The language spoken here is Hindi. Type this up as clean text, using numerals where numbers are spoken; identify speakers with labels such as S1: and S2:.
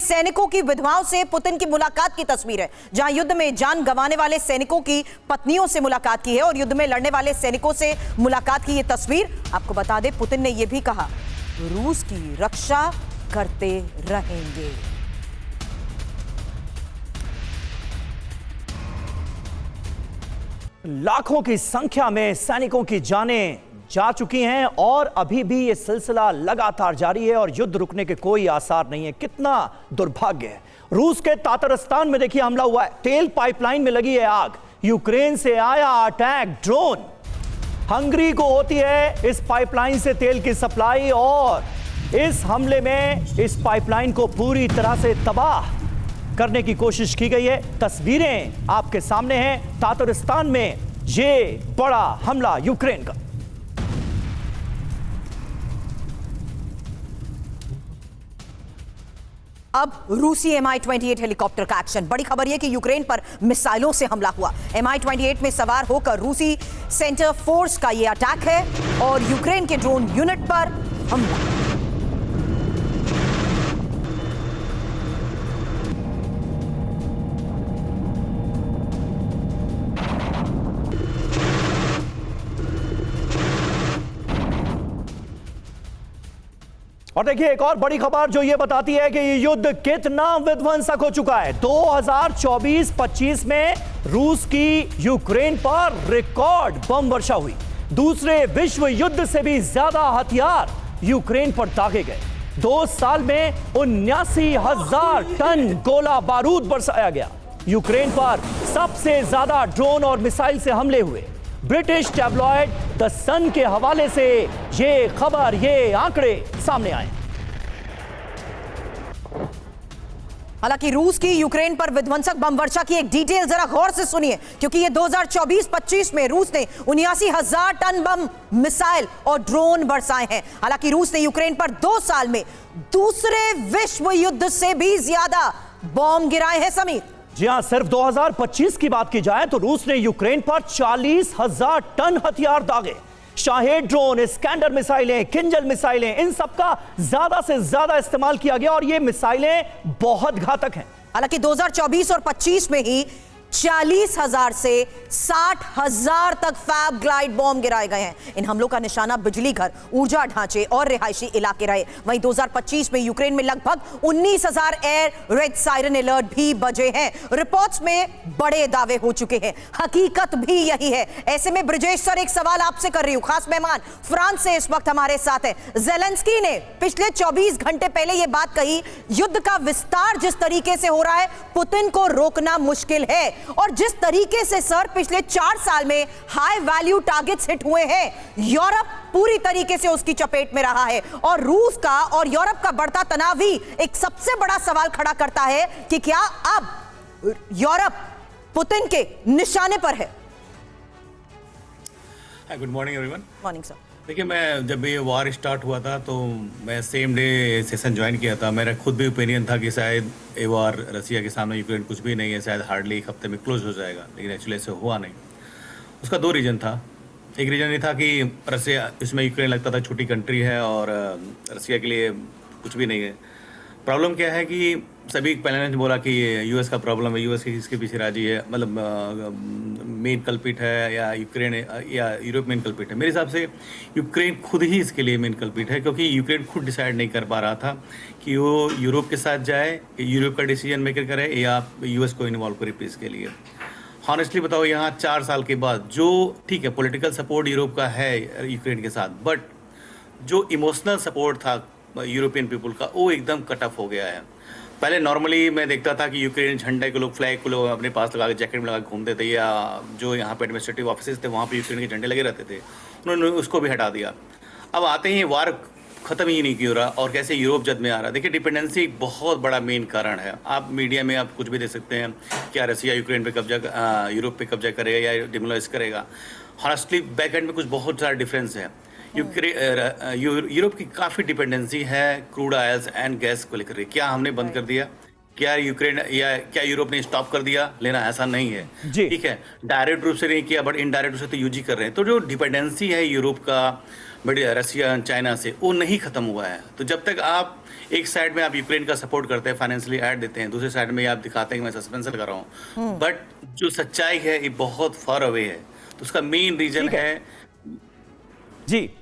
S1: सैनिकों की विधवाओं से पुतिन की मुलाकात की तस्वीर है, जहां युद्ध में जान गंवाने वाले सैनिकों की पत्नियों से मुलाकात की है और युद्ध में लड़ने वाले सैनिकों से मुलाकात की यह तस्वीर। आपको बता दें, पुतिन ने यह भी कहा, रूस की रक्षा करते रहेंगे।
S2: लाखों की संख्या में सैनिकों की जानें जा चुकी हैं और अभी भी यह सिलसिला लगातार जारी है और युद्ध रुकने के कोई आसार नहीं है। कितना दुर्भाग्य है। रूस के तातरस्तान में देखिए हमला हुआ है, तेल पाइपलाइन में लगी है आग, यूक्रेन से आया अटैक ड्रोन, हंगरी को होती है इस पाइपलाइन से तेल की सप्लाई और इस हमले में इस पाइपलाइन को पूरी तरह से तबाह करने की कोशिश की गई है। तस्वीरें आपके सामने हैं तातरस्तान में ये बड़ा हमला यूक्रेन का।
S1: अब रूसी Mi-28 हेलीकॉप्टर का एक्शन। बड़ी खबर यह कि यूक्रेन पर मिसाइलों से हमला हुआ। Mi-28 में सवार होकर रूसी सेंटर फोर्स का यह अटैक है और यूक्रेन के ड्रोन यूनिट पर हमला।
S2: और देखिए एक और बड़ी खबर जो ये बताती है कि ये युद्ध कितना विध्वंसक हो चुका है। 2024-25 में रूस की यूक्रेन पर रिकॉर्ड बम वर्षा हुई। दूसरे विश्व युद्ध से भी ज्यादा हथियार यूक्रेन पर दागे गए। 2 साल में 79,000 टन गोला बारूद बरसाया गया। यूक्रेन पर सबसे ज्यादा ड्रोन और मिसाइल से हमले हुए। ब्रिटिश टैब्लॉइड द सन के हवाले से ये खबर, ये आंकड़े सामने आए।
S1: हालांकि रूस की यूक्रेन पर विध्वंसक बम वर्षा की एक डिटेल जरा गौर से सुनिए, क्योंकि ये 2024-25 में रूस ने 79,000 टन बम, मिसाइल और ड्रोन बरसाए हैं। हालांकि रूस ने यूक्रेन पर 2 साल में दूसरे विश्व युद्ध से भी ज्यादा बम गिराए हैं। समीर
S2: जी हां, सिर्फ 2025 की बात की जाए तो रूस ने यूक्रेन पर 40,000 टन हथियार दागे। शाहेद ड्रोन, स्कैंडर मिसाइलें, किंजल मिसाइलें, इन सब का ज्यादा से ज्यादा इस्तेमाल किया गया और ये मिसाइलें बहुत घातक हैं।
S1: हालांकि 2024 और 25 में ही 40,000 से 60,000 तक फैब ग्लाइड बॉम्ब गिराए गए हैं। इन हमलों का निशाना बिजली घर, ऊर्जा ढांचे और रिहायशी इलाके रहे। वहीं 2025 में यूक्रेन में लगभग 19,000 एयर रेड सायरन अलर्ट भी बजे हैं। रिपोर्ट्स में बड़े दावे हो चुके हैं, हकीकत भी यही है। ऐसे में ब्रिजेश सर, एक सवाल आपसे कर रही हूं। खास मेहमान फ्रांस से इस वक्त हमारे साथ है। जेलेंस्की ने पिछले 24 घंटे पहले यह बात कही, युद्ध का विस्तार जिस तरीके से हो रहा है, पुतिन को रोकना मुश्किल है। और जिस तरीके से सर पिछले 4 साल में हाई वैल्यू टारगेट्स हिट हुए हैं, यूरोप पूरी तरीके से उसकी चपेट में रहा है और रूस का और यूरोप का बढ़ता तनाव भी एक सबसे बड़ा सवाल खड़ा करता है कि क्या अब यूरोप पुतिन के निशाने पर है।
S3: Good morning everyone.
S1: Morning sir.
S3: देखिए, मैं जब ये वार स्टार्ट हुआ था तो मैं सेम डे सेशन ज्वाइन किया था। मेरा खुद भी ओपिनियन था कि शायद ये वार रसिया के सामने यूक्रेन कुछ भी नहीं है, शायद हार्डली 1 हफ्ते में क्लोज हो जाएगा, लेकिन एक्चुअली ऐसे हुआ नहीं। उसका 2 रीज़न था। एक रीज़न ये था कि रसिया, इसमें यूक्रेन लगता था छोटी कंट्री है और रसिया के लिए कुछ भी नहीं है। प्रॉब्लम क्या है कि सभी पहले ने बोला कि यूएस का प्रॉब्लम है, यूएस इसके पीछे राजी है, मतलब मेन कल्पिट है या यूक्रेन या यूरोप मेन कल्पिट है। मेरे हिसाब से यूक्रेन खुद ही इसके लिए मेन कल्पिट है, क्योंकि यूक्रेन खुद डिसाइड नहीं कर पा रहा था कि वो यूरोप के साथ जाए, यूरोप का डिसीजन मेकर करे या यूएस को इन्वॉल्व करे पीस के लिए। हॉनेस्टली बताओ, यहाँ 4 साल के बाद जो ठीक है पॉलिटिकल सपोर्ट यूरोप का है यूक्रेन के साथ, बट जो इमोशनल सपोर्ट था यूरोपियन पीपल का, वो एकदम कट ऑफ हो गया है। पहले नॉर्मली मैं देखता था कि यूक्रेन झंडे को लोग, फ्लैग को लोग अपने पास लगा के जैकेट में लगा के घूमते थे, या जो यहाँ पे एडमिनिस्ट्रेटिव ऑफिस थे वहाँ पे यूक्रेन के झंडे लगे रहते थे, उन्होंने उसको भी हटा दिया। अब आते ही वार ख़त्म ही नहीं क्यों रहा और कैसे यूरोप जद में आ रहा। देखिए, डिपेंडेंसी एक बहुत बड़ा मेन कारण है। आप मीडिया में आप कुछ भी देख सकते हैं, क्या रसिया यूक्रेन पे कब्जा, यूरोप पे कब्जा करेगा या डिमोलाइज करेगा। हॉनेस्टली बैक एंड में कुछ बहुत सारा डिफरेंस है। यूरोप की काफ़ी डिपेंडेंसी है क्रूड ऑयल्स एंड गैस को लेकर। क्या हमने बंद कर दिया? क्या यूक्रेन या क्या यूरोप ने स्टॉप कर दिया लेना? ऐसा नहीं है, ठीक है। डायरेक्ट रूप से नहीं किया, बट इनडायरेक्ट रूप से तो यूज ही कर रहे हैं। तो जो डिपेंडेंसी है यूरोप का बड़ी रसिया चाइना से, वो नहीं ख़त्म हुआ है। तो जब तक आप एक साइड में आप यूक्रेन का सपोर्ट करते हैं, फाइनेंशियली ऐड देते हैं, दूसरे साइड में आप दिखाते हैं कि मैं सस्पेंशन कर रहा हूँ, बट जो सच्चाई है ये बहुत फार अवे है। तो उसका मेन रीजन
S2: ठीक है।
S3: है
S2: जी